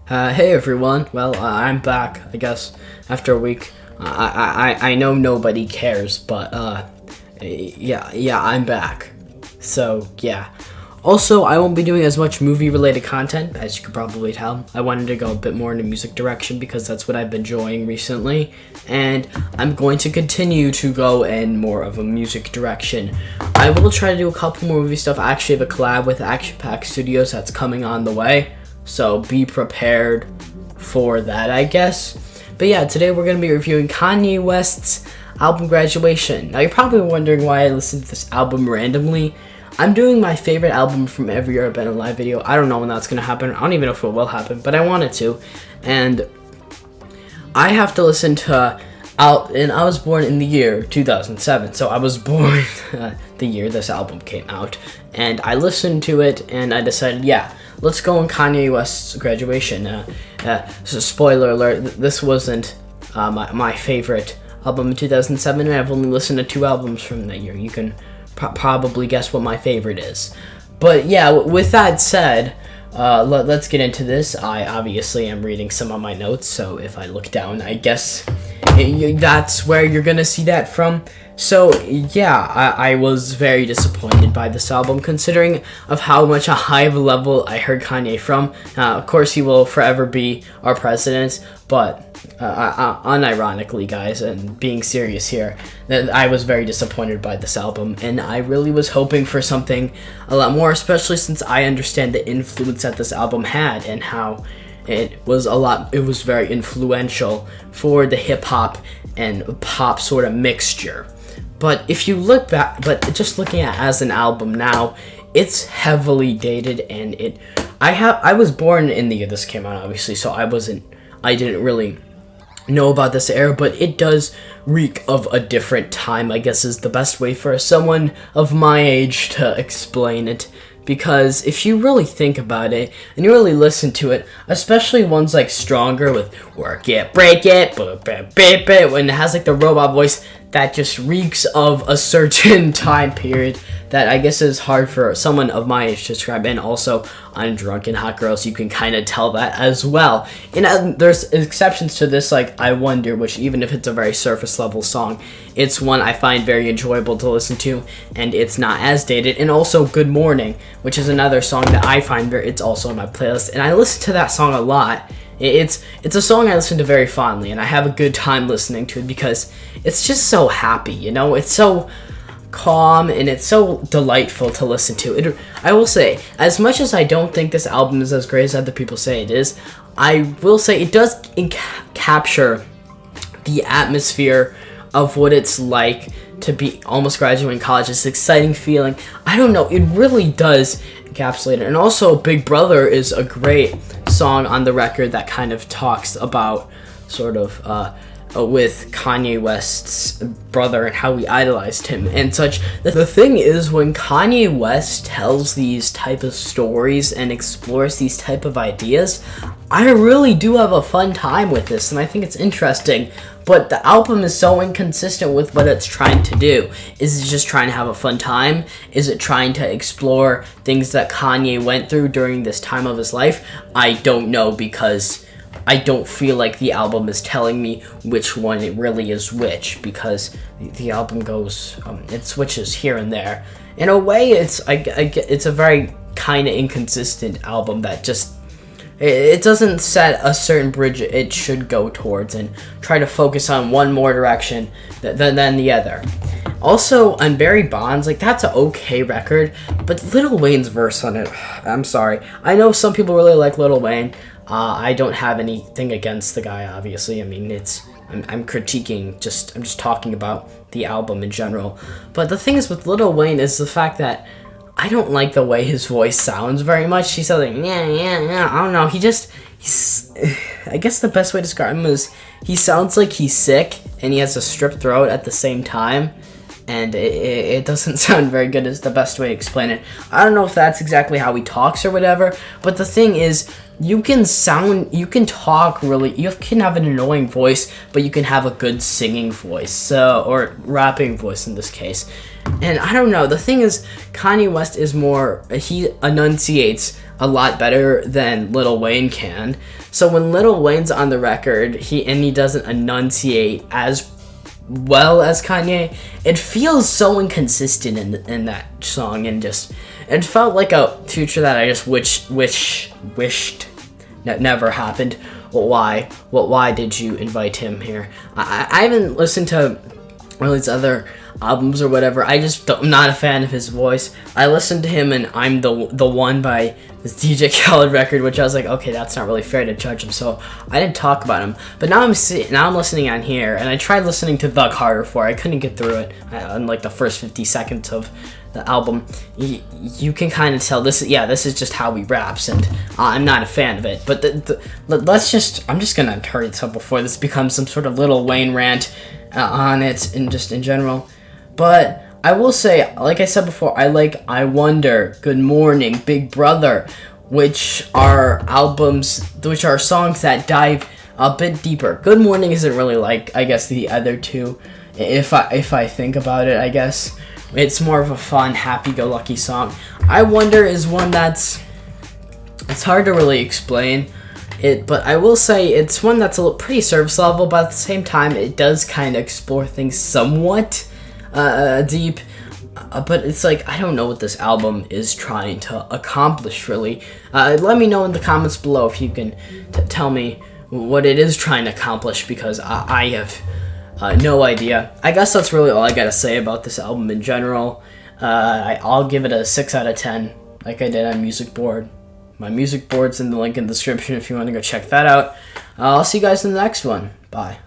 Hey everyone. Well, I'm back. I guess after a week. I know nobody cares, but yeah, I'm back. So yeah. Also, I won't be doing as much movie-related content, as you could probably tell. I wanted to go a bit more into music direction because that's what I've been enjoying recently, and I'm going to continue to go in more of a music direction. I will try to do a couple more movie stuff. I actually have a collab with Action Pack Studios that's coming on the way. So be prepared for that, I guess. But yeah, today we're going to be reviewing Kanye West's album Graduation. Now you're probably wondering why I listened to this album randomly. I'm doing my favorite album from every year I've been in a live video. I don't know when that's going to happen. I don't even know if it will happen, but I want it to. And I have to listen to and I was born in the year 2007, so I was born the year this album came out. And I listened to it and I decided, yeah, let's go on Kanye West's Graduation. So spoiler alert, this wasn't my favorite album in 2007, and I've only listened to 2 albums from that year. You can probably guess what my favorite is. But yeah, with that said, let's get into this. I obviously am reading some of my notes, so if I look down, I guess that's where you're gonna see that from. So yeah, I was very disappointed by this album, considering of how much a high level I heard Kanye from. Of course, he will forever be our president, but unironically, guys, and being serious here, that I was very disappointed by this album, and I really was hoping for something a lot more, especially since I understand the influence that this album had and how it was very influential for the hip-hop and pop sort of mixture. But if you look back, but just looking at it as an album now, it's heavily dated, and I was born in the year this came out, obviously, so I didn't really know about this era, but it does reek of a different time, I guess is the best way for someone of my age to explain it. Because if you really think about it, and you really listen to it, especially ones like Stronger with work it, break it, when it has like the robot voice, that just reeks of a certain time period that I guess is hard for someone of my age to describe. And also on Drunk and Hot Girls, you can kind of tell that as well. And there's exceptions to this, like I Wonder, which even if it's a very surface level song, it's one I find very enjoyable to listen to, and it's not as dated. And also Good Morning, which is another song that I find it's also on my playlist, and I listen to that song a lot. It's a song I listen to very fondly, and I have a good time listening to it because it's just so happy, you know? It's so calm, and it's so delightful to listen to. I will say, as much as I don't think this album is as great as other people say it is, I will say it does capture the atmosphere of what it's like to be almost graduating college. This exciting feeling. I don't know, it really does encapsulate it. And also Big Brother is a great song on the record that kind of talks about sort of with Kanye West's brother and how we idolized him and such. The thing is, when Kanye West tells these type of stories and explores these type of ideas, I really do have a fun time with this, and I think it's interesting. But the album is so inconsistent with what it's trying to do. Is it just trying to have a fun time? Is it trying to explore things that Kanye went through during this time of his life? I don't know, because I don't feel like the album is telling me which one it really is which, because the album goes, it switches here and there. In a way, it's a very kind of inconsistent album that just, it doesn't set a certain bridge it should go towards and try to focus on one more direction than the other. Also, on Barry Bonds, like, that's an okay record, but Lil Wayne's verse on it, I'm sorry. I know some people really like Lil Wayne. I don't have anything against the guy, obviously. I mean, I'm critiquing, I'm just talking about the album in general. But the thing is with Lil Wayne is the fact that I don't like the way his voice sounds very much. He sounds like, yeah, I don't know. He's, I guess the best way to describe him is he sounds like he's sick and he has a strep throat at the same time. And it doesn't sound very good is the best way to explain it. I don't know if that's exactly how he talks or whatever, but the thing is, you can talk really, you can have an annoying voice, but you can have a good singing voice, or rapping voice in this case. And I don't know, the thing is, Kanye West is more, he enunciates a lot better than Lil Wayne can. So when Lil Wayne's on the record, he doesn't enunciate as well as Kanye, it feels so inconsistent in that song, and just it felt like a future that I just wished that never happened. Well, why? Well, why did you invite him here? I haven't listened to all these other albums or whatever. I'm not a fan of his voice. I listened to him and I'm the One by this DJ Khaled record, which I was like, okay, that's not really fair to judge him, so I didn't talk about him. But now I'm listening on here, and I tried listening to Thug Harder 4. I couldn't get through it in like the first 50 seconds of the album. You can kind of tell this is just how he raps, and I'm not a fan of it. But I'm just gonna hurry this up before this becomes some sort of Lil Wayne rant on it, and just in general. But I will say, like I said before, I like I Wonder, Good Morning, Big Brother, which are songs that dive a bit deeper. Good Morning isn't really like, I guess, the other two. If I think about it, I guess it's more of a fun, happy-go-lucky song. I Wonder is one it's hard to really explain it, but I will say it's one that's pretty surface level, but at the same time, it does kind of explore things somewhat deep, but it's like, I don't know what this album is trying to accomplish, really. Let me know in the comments below if you can tell me what it is trying to accomplish, because I have no idea. I guess that's really all I gotta say about this album in general. I'll give it a 6 out of 10, like I did on Music Board. My Music Board's in the link in the description if you want to go check that out. I'll see you guys in the next one. Bye.